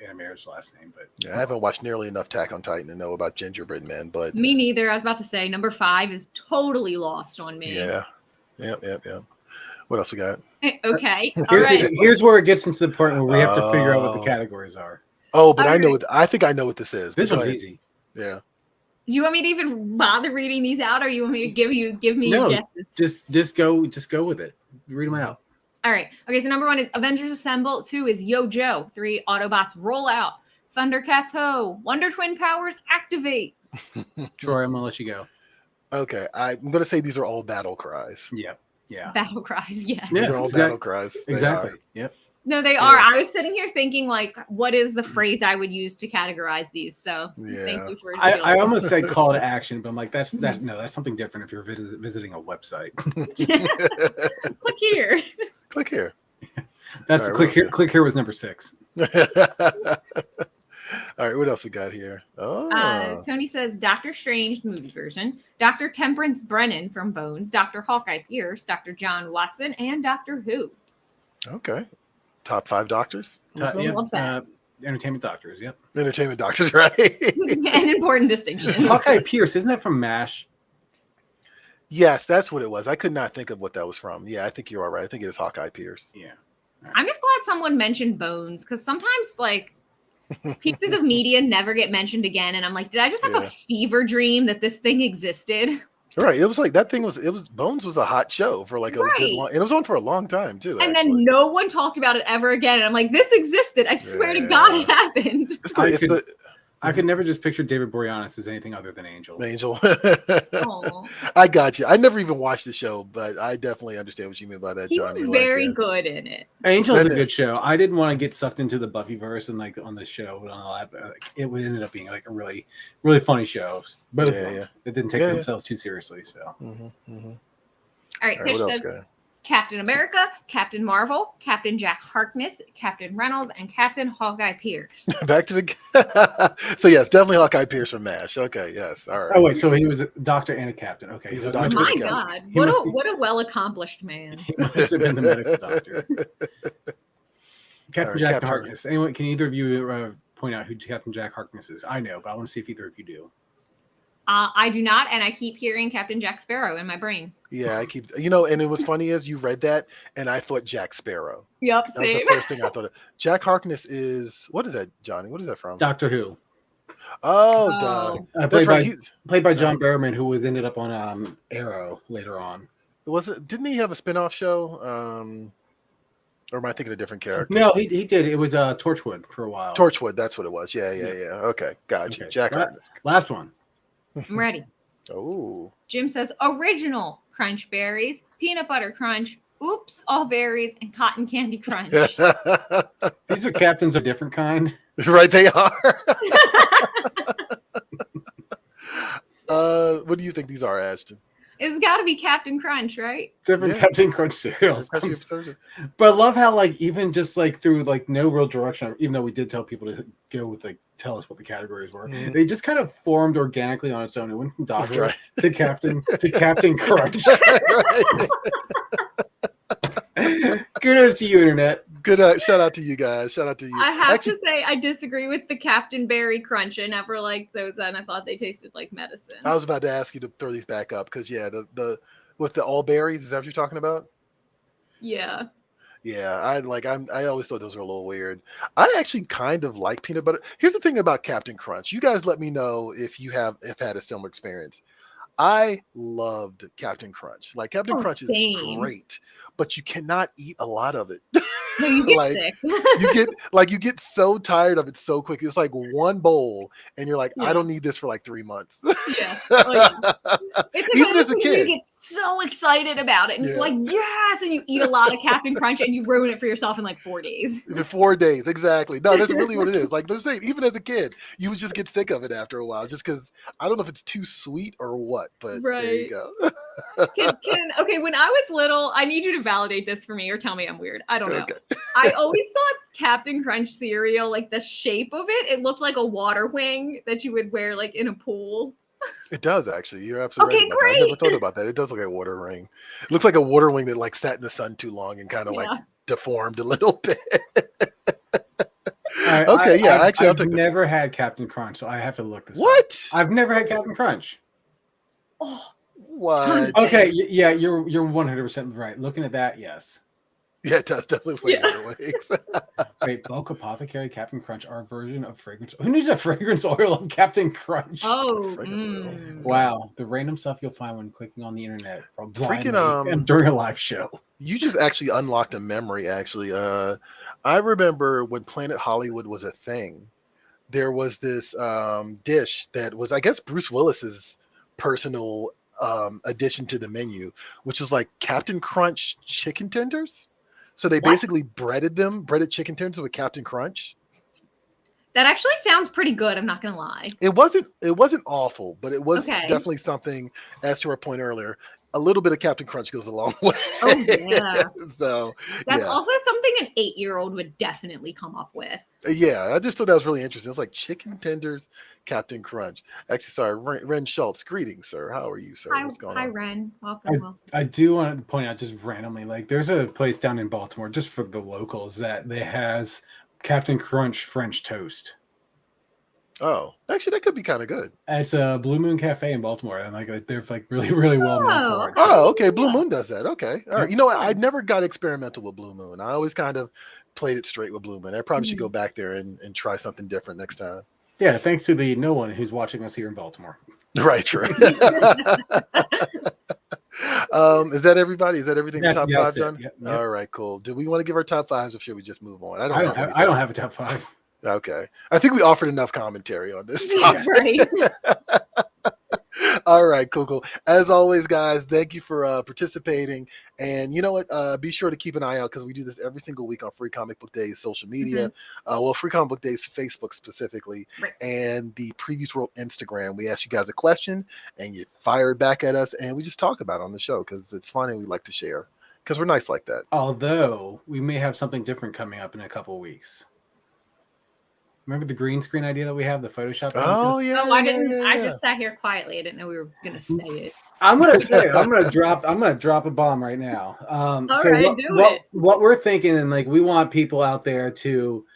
animator's last name, but Yeah, I haven't watched nearly enough Attack on Titan to know about gingerbread men, but Me neither. I was about to say number 5 is totally lost on me. yeah. Yep. What else we got? Okay. All right. here's where it gets into the part where we have to figure out what the categories are. Oh, but All I know right. I think I know what this is. This Go one's ahead. easy. Yeah. Do you want me to even bother reading these out, or you want me to give me No, guesses? Just go with it. Read them out. All right. Okay, so number 1 is Avengers Assemble. 2 is Yo Joe. 3, Autobots Roll Out. Thundercats Ho. Wonder Twin Powers Activate. Troy, I'm gonna let you go. Okay. I'm gonna say these are all battle cries. Yeah. Battle cries, yes. Yeah. These are all battle cries. They Exactly. are. Yep. No, they are. I was sitting here thinking, like, what is the phrase I would use to categorize these? So thank you for I almost said call to action, but I'm like, that's something different if you're visiting a website. Click here. Click here. That's All right, click here. Click here was number 6. All right, what else we got here? Oh, Tony says Doctor Strange movie version, Dr. Temperance Brennan from Bones, Dr. Hawkeye Pierce, Dr. John Watson, and Doctor Who. okay. Top 5 doctors. Love that. Entertainment Doctors. Yep. Entertainment doctors, right? An important distinction. Hawkeye Pierce, isn't that from MASH? Yes, that's what it was. I could not think of what that was from. Yeah, I think you're all right. I think it is Hawkeye Pierce. Yeah. I'm just glad someone mentioned Bones, because sometimes, like, pieces of media never get mentioned again, and I'm like, did I just have a fever dream that this thing existed? Right. It was like that thing was. It was Bones was a hot show for like a good long, and it was on for a long time too. And then no one talked about it ever again. And I'm like, this existed. I swear to God, it happened. I could never just picture David Boreanaz as anything other than Angel. Angel. I got you. I never even watched the show, but I definitely understand what you mean by that, Johnny. He's very good in it. Angel is a good show. I didn't want to get sucked into the Buffyverse and like on the show and all that, but it ended up being like a really, really funny show. Both of them. It didn't take themselves too seriously. So. All right, Tish says Captain America, Captain Marvel, Captain Jack Harkness, Captain Reynolds, and Captain Hawkeye Pierce. Back to the so yes, definitely Hawkeye Pierce from MASH. Okay, yes, all right. Oh wait, so he was a doctor and a captain. Okay, he's a doctor. My God, what a well accomplished man. He must have been the medical doctor. Captain Jack Harkness. Anyone? Can either of you point out who Captain Jack Harkness is? I know, but I want to see if either of you do. I do not, and I keep hearing Captain Jack Sparrow in my brain. Yeah, I keep, and it was funny is you read that, and I thought Jack Sparrow. Yep, that was the first thing I thought of. Jack Harkness is, what is that, Johnny? What is that from? Doctor Who. Oh, God. Played by John Barrowman, who ended up on Arrow later on. Didn't he have a spin-off show? Or am I thinking of a different character? No, he did. It was Torchwood for a while. Torchwood, that's what it was. Yeah. Okay, gotcha. Okay. Jack Harkness. Last one. I'm ready. Oh. Jim says original Crunch Berries, Peanut Butter Crunch, Oops, All Berries, and Cotton Candy Crunch. These are captains of a different kind. Right, they are. What do you think these are, Ashton? It's got to be Captain Crunch, right? Different Captain Crunch cereals. But I love how, like, even just like through like no real direction, even though we did tell people to go with like tell us what the categories were, they just kind of formed organically on its own. It went from Doctor to Captain to Captain Crunch. Kudos to you, Internet. Good. Shout out to you guys. Shout out to you. I have to say, I disagree with the Captain Berry Crunch. I never liked those, and I thought they tasted like medicine. I was about to ask you to throw these back up because the with the all berries, is that what you're talking about? Yeah. Yeah, I always thought those were a little weird. I actually kind of like peanut butter. Here's the thing about Captain Crunch. You guys let me know if you have had a similar experience. I loved Captain Crunch. Like Captain Oh, Crunch is same. great, but you cannot eat a lot of it. No, you get Like sick. you get so tired of it so quick. It's like one bowl, and you're like, I Yeah. don't need this for like 3 months. Yeah. Oh, yeah. It's like Even one of as those a things where you kid. get so excited about it, and you're Yeah. like, yes, and you eat a lot of Captain Crunch, and you ruin it for yourself in like 4 days. For 4 days, exactly. No, that's really what it is. Like let's say, even as a kid, you would just get sick of it after a while, just because I don't know if it's too sweet or what. But there you Right. go. Okay, when I was little, I need you to validate this for me or tell me I'm weird. I don't know. Okay. I always thought Captain Crunch cereal, like the shape of it looked like a water wing that you would wear like in a pool. It does actually. You're absolutely Okay, right about that. I never great. thought about that. It does look like a water ring. It looks like a water wing that like sat in the sun too long and kind of like Yeah. deformed a little bit. Okay, I'll I've take that. never had Captain Crunch, so I have to look this up. What? I've never had Captain Crunch. Oh, What? Okay, yeah, you're 100% right. Looking at that, yes. Yeah, it does definitely look like Yeah. water wings. Wait, Bulk Apothecary Captain Crunch, our version of fragrance. Who needs a fragrance oil of Captain Crunch? oh, Fragrance oil. Wow, the random stuff you'll find when clicking on the internet from blindly Freaking, and during a live show. You just actually unlocked a memory. Actually, I remember when Planet Hollywood was a thing. There was this dish that was, I guess, Bruce Willis's personal addition to the menu, which was like Captain Crunch chicken tenders. So they What? basically breaded chicken tenders with Captain Crunch. That actually sounds pretty good. I'm not gonna lie. It wasn't awful, but it was Okay. definitely something. As to our point earlier, a little bit of Captain Crunch goes a long way. Oh yeah, So that's yeah. also something an 8-year-old would definitely come up with. Yeah, I just thought that was really interesting. It was like chicken tenders, Captain Crunch. Actually, sorry, Ren Schultz. Greetings, sir. How are you, sir? What's going Hi, on? Ren. Welcome. I do want to point out just randomly, like there's a place down in Baltimore, just for the locals, that they has Captain Crunch French toast. Oh, actually, that could be kind of good. It's a Blue Moon Cafe in Baltimore, and like they're like really well known Oh, for it. Oh, okay. Blue Moon does that. Okay. All right. Yeah. You know what? I never got experimental with Blue Moon. I always kind of played it straight with Blue Moon. I probably should go back there and try something different next time. Yeah, thanks to the no one who's watching us here in Baltimore. Right, true. Is that everybody? Is that everything? The top five that's it. done? Yep. All right, cool. Do we want to give our top fives or should we just move on? I don't have a top five. Okay. I think we offered enough commentary on this Yeah, topic. right. All right, cool. As always, guys, thank you for participating. And you know what? Be sure to keep an eye out because we do this every single week on Free Comic Book Days social media. Well, Free Comic Book Days Facebook specifically, Right. and the Previews World Instagram. We ask you guys a question, and you fire it back at us, and we just talk about it on the show because it's fun and we like to share because we're nice like that. Although we may have something different coming up in a couple of weeks. Remember the green screen idea that we have, the Photoshop? Oh contest? yeah. Oh, I didn't. yeah, I yeah. just sat here quietly. I didn't know we were gonna say it. I'm gonna say it. I'm gonna drop a bomb right now. All right, do it. What we're thinking, and like we want people out there to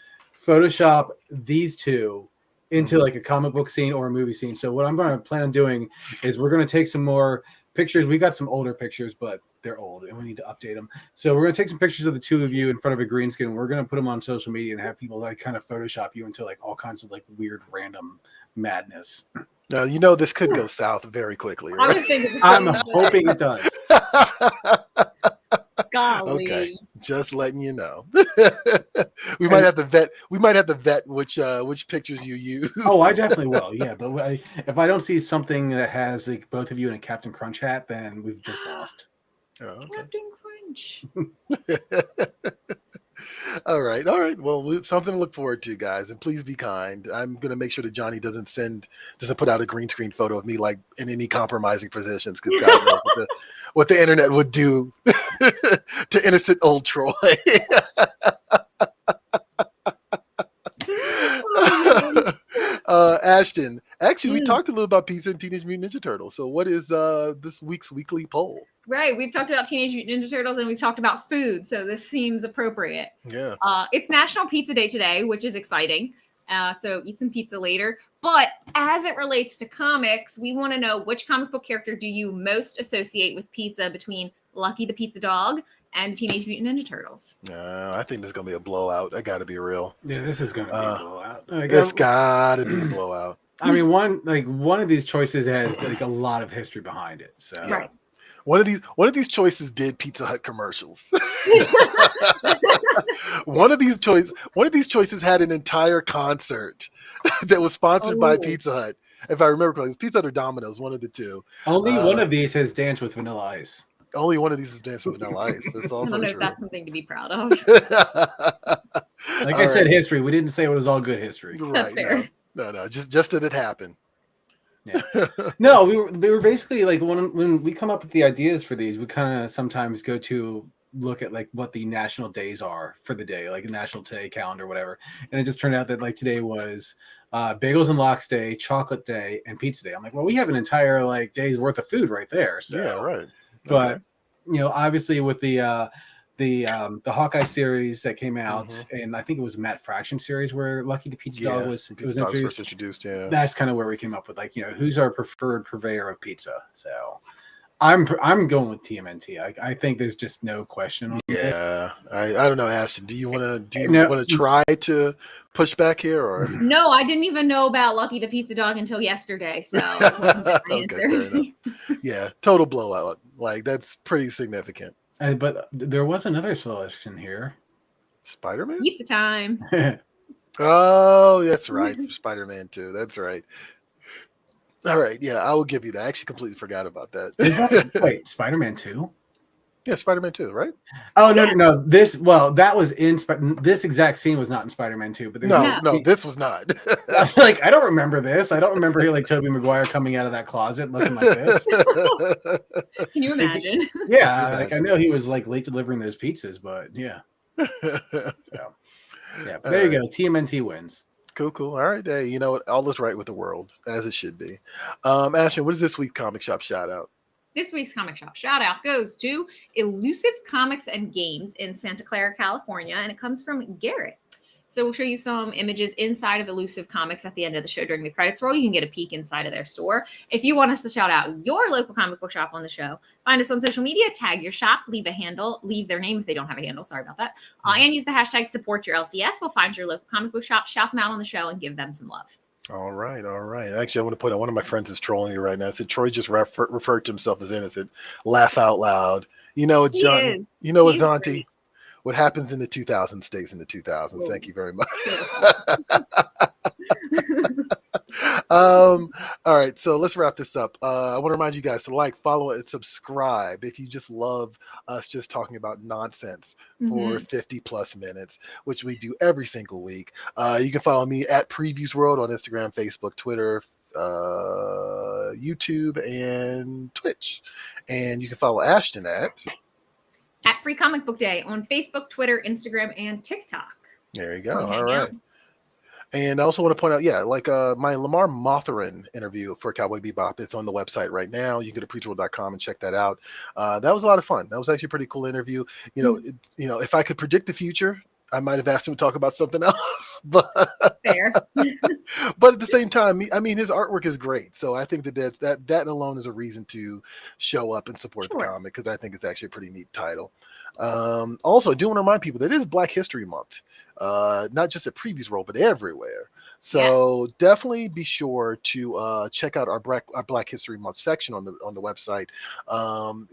Photoshop these two into like a comic book scene or a movie scene. So what I'm going to plan on doing is we're going to take some more pictures. We got some older pictures, but they're old and we need to update them. So we're going to take some pictures of the two of you in front of a green screen. We're going to put them on social media and have people like kind of Photoshop you into like all kinds of like weird random madness. Now, you know this could go south very quickly. I Right? was thinking. the I'm same thing. hoping it does. Golly. Okay, just letting you know. we might have to vet. We might have to vet which pictures you use. Oh, I definitely will. Yeah, but if I don't see something that has like both of you in a Captain Crunch hat, then we've just lost. Oh, okay. Captain Crunch. All right. Well, something to look forward to, guys, and please be kind. I'm gonna make sure that Johnny doesn't put out a green screen photo of me like in any compromising positions because God knows what the internet would do to innocent old Troy. Ashton, actually, we talked a little about pizza and Teenage Mutant Ninja Turtles. So, what is this week's weekly poll? Right. We've talked about Teenage Mutant Ninja Turtles and we've talked about food, so this seems appropriate. Yeah. It's National Pizza Day today, which is exciting. So eat some pizza later. But as it relates to comics, we want to know which comic book character do you most associate with pizza between Lucky the Pizza Dog, and Teenage Mutant Ninja Turtles. I think this is gonna be a blowout. I gotta be real. Yeah, this is gonna be a blowout. This gotta be a blowout. I mean, one of these choices has like a lot of history behind it. So Right. One of these choices did Pizza Hut commercials. one of these choices had an entire concert that was sponsored by Pizza Hut. If I remember correctly, Pizza Hut or Domino's, one of the two. Only one of these has Dance with Vanilla Ice. Only one of these is Dance with Vanilla Ice. That's also I don't know true. if that's something to be proud of. Like I said, history. We didn't say it was all good history. Right, That's fair. No. Just that it happened. Yeah. No, we were basically like when we come up with the ideas for these, we kind of sometimes go to look at like what the national days are for the day, like a national today calendar, whatever. And it just turned out that like today was Bagels and Lox Day, Chocolate Day, and Pizza Day. I'm like, well, we have an entire like day's worth of food right there. So Yeah, right. But obviously with the Hawkeye series that came out, and I think it was Matt Fraction series where Lucky the Pizza Dog was introduced. Yeah, that's kind of where we came up with like who's our preferred purveyor of pizza. So I'm going with TMNT. I think there's just no question on this. I don't know, Ashton. Do you want to try to push back here or No, I didn't even know about Lucky the Pizza Dog until yesterday. So okay, fair enough. Yeah, total blowout. Like that's pretty significant. But there was another selection here. Spider-Man? Pizza time. Oh, that's right. Spider-Man 2. That's right. All right. Yeah, I will give you that. I actually completely forgot about that. Is that wait, Spider-Man 2? Yeah, Spider-Man 2, right? Oh no. That was in this exact scene was not in Spider-Man 2, but no, this was not. I was like, I don't remember this. I don't remember like Tobey Maguire coming out of that closet looking like this. Can you imagine? Yeah, like I know he was like late delivering those pizzas, but yeah. So yeah, but there you go. TMNT wins. Cool. All right, hey, you know what? All is right with the world, as it should be. Ashton, what is this week's comic shop shout out? This week's comic shop shout out goes to Elusive Comics and Games in Santa Clara, California, and it comes from Garrett. So we'll show you some images inside of Elusive Comics at the end of the show during the credits roll. You can get a peek inside of their store. If you want us to shout out your local comic book shop on the show, find us on social media, tag your shop, leave a handle, leave their name if they don't have a handle. Sorry about that. And use the hashtag #SupportYourLCS. We'll find your local comic book shop, shout them out on the show, and give them some love. All right. Actually, I want to point out one of my friends is trolling you right now. I said Troy just referred to himself as innocent. Laugh out loud. You know, John. You know what, Zonti? What happens in the 2000s stays in the 2000s. Thank you very much. All right, so let's wrap this up. I want to remind you guys to like, follow, and subscribe if you just love us just talking about nonsense for 50 plus minutes, which we do every single week. You can follow me at PREVIEWSworld on Instagram, Facebook, Twitter, YouTube, and Twitch. And you can follow Ashton at Free Comic Book Day on Facebook, Twitter, Instagram, and TikTok. There you go. All right. And I also want to point out, my Lamar Mothrin interview for Cowboy Bebop, it's on the website right now. You can go to PREVIEWSworld.com and check that out. That was a lot of fun. That was actually a pretty cool interview. If I could predict the future, I might have asked him to talk about something else, but fair. But at the same time, I mean, his artwork is great. So I think that alone is a reason to show up and support the comic, because I think it's actually a pretty neat title. Also, I do want to remind people that it is Black History Month, not just at PREVIEWSworld, but everywhere. So definitely be sure to check out our Black History Month section on the website.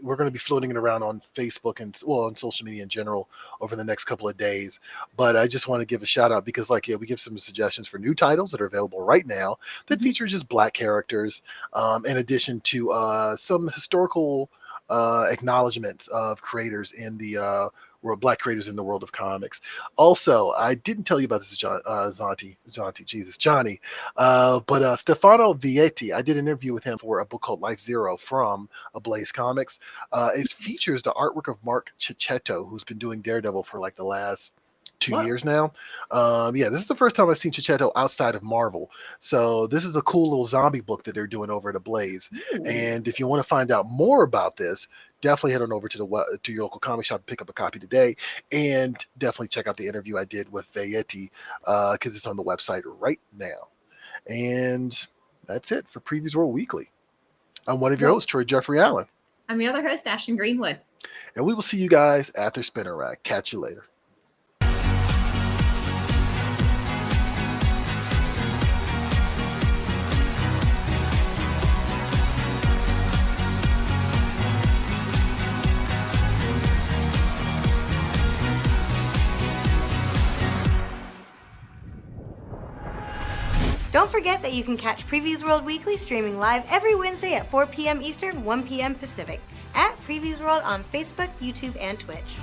We're going to be floating it around on Facebook and on social media in general over the next couple of days. But I just want to give a shout out because we give some suggestions for new titles that are available right now that feature just Black characters, in addition to some historical acknowledgments of creators in the Black creators in the world of comics. Also, I didn't tell you about this, Johnny, but Stefano Vietti, I did an interview with him for a book called Life Zero from Ablaze Comics. It features the artwork of Mark Cicchetto, who's been doing Daredevil for like the last 2 years now. This is the first time I've seen Cicchetto outside of Marvel. So this is a cool little zombie book that they're doing over at Ablaze. And if you want to find out more about this, definitely head on over to your local comic shop and pick up a copy today. And definitely check out the interview I did with Vietti, because it's on the website right now. And that's it for PREVIEWSworld Weekly. I'm one of your hosts, Troy Jeffrey Allen. I'm your other host, Ashton Greenwood. And we will see you guys at the spinner rack. Catch you later. Don't forget that you can catch Previews World Weekly streaming live every Wednesday at 4 p.m. Eastern, 1 p.m. Pacific at Previews World on Facebook, YouTube, and Twitch.